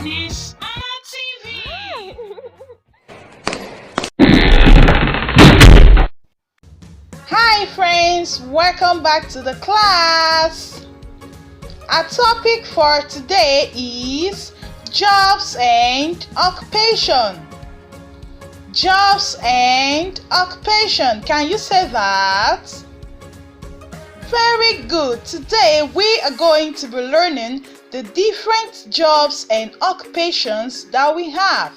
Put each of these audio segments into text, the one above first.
Ness-ana TV. Hi friends, welcome back to the class. Our topic for today is jobs and occupation. Jobs and occupation. Can you say that? Very good. Today we are going to be learning the different jobs and occupations that we have.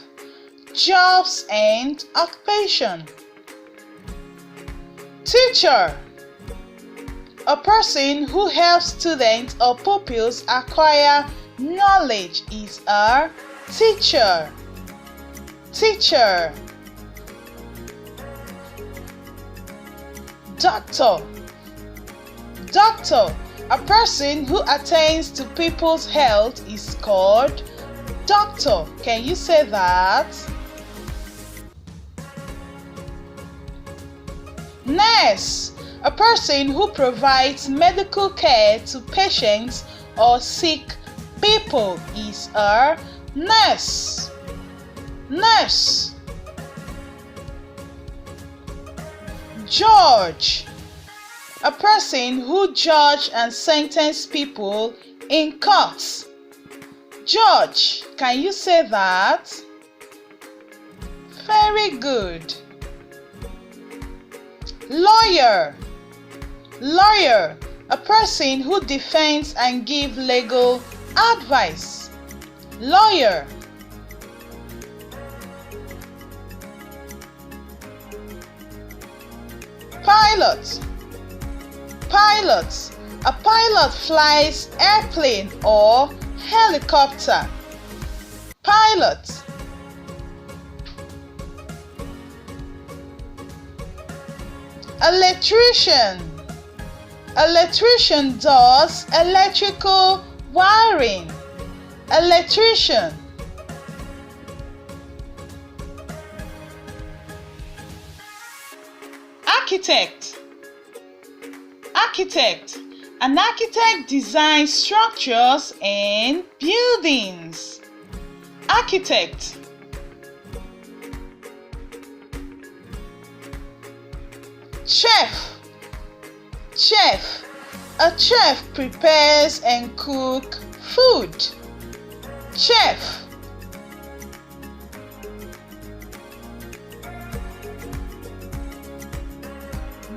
Jobs and occupation. Teacher. A person who helps students or pupils acquire knowledge is a teacher. Teacher. Doctor. Doctor. A person who attends to people's health is called doctor. Can you say that? Nurse. A person who provides medical care to patients or sick people is a nurse. Nurse. Judge. A person who judge and sentence people in courts. Judge. Can you say that? Very good. Lawyer. Lawyer. A person who defends and gives legal advice. Lawyer. Pilot. Pilot. A pilot flies airplane or helicopter. Pilot. Electrician. Electrician does electrical wiring. Electrician. Architect. Architect. An architect designs structures and buildings. Architect. Chef. Chef. A chef prepares and cooks food. Chef.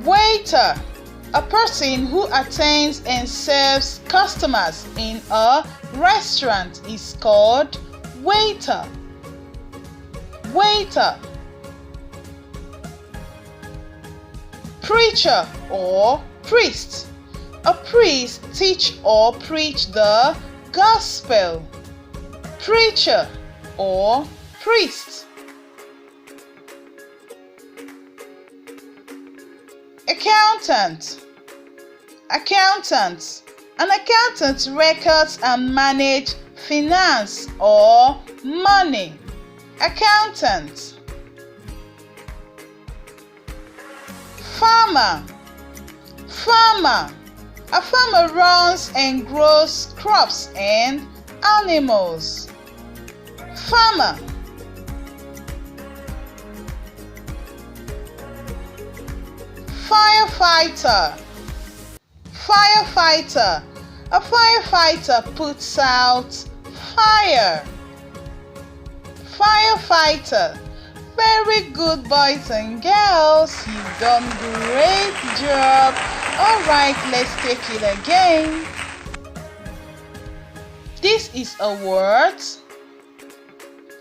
Waiter. A person who attends and serves customers in a restaurant is called waiter. Waiter. Preacher or priest. A priest teach or preach the gospel. Preacher or priest. Accountant. Accountant. An accountant records and manages finance or money. Accountant. Farmer. Farmer. A farmer runs and grows crops and animals. Farmer. Firefighter. Firefighter. A firefighter puts out fire. Firefighter. Very good, boys and girls. You've done great job. Alright, let's take it again. This is a word.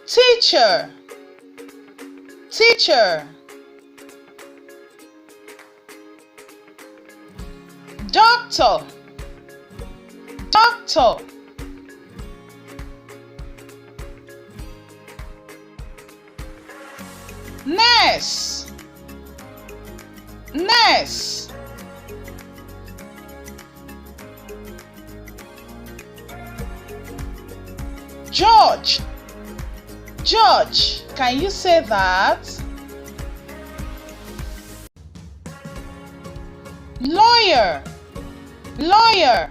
Teacher. Teacher. Doctor. Doctor. Nurse. Nurse. Judge. Judge. Can you say that? Lawyer. Lawyer.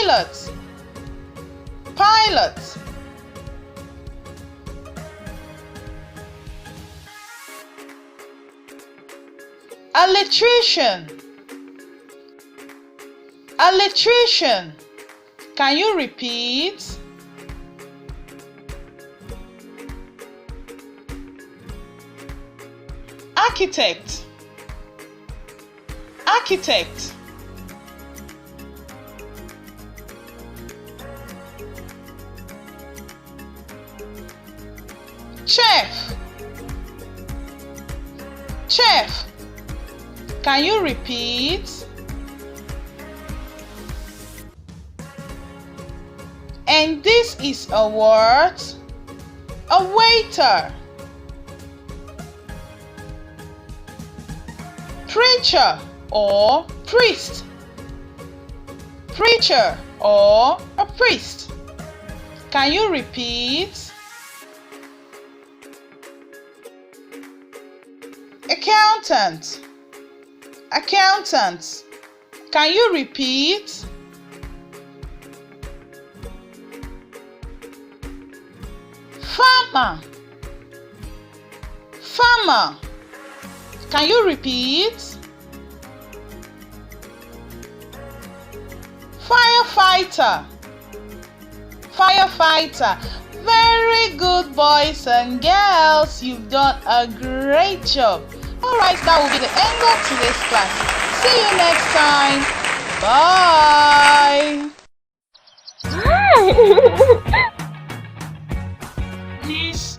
Pilot. Pilot. Electrician. Electrician. Can you repeat? Architect. Architect. Chef. Chef. Can you repeat? And this is a word, a waiter. Preacher or priest. Preacher or a priest. Can you repeat? Accountant. Accountant. Can you repeat? Farmer. Farmer. Can you repeat? Firefighter. Firefighter. Very good, boys and girls. You've done a great job. Alright, that will be the end of today's class. See you next time. Bye. Please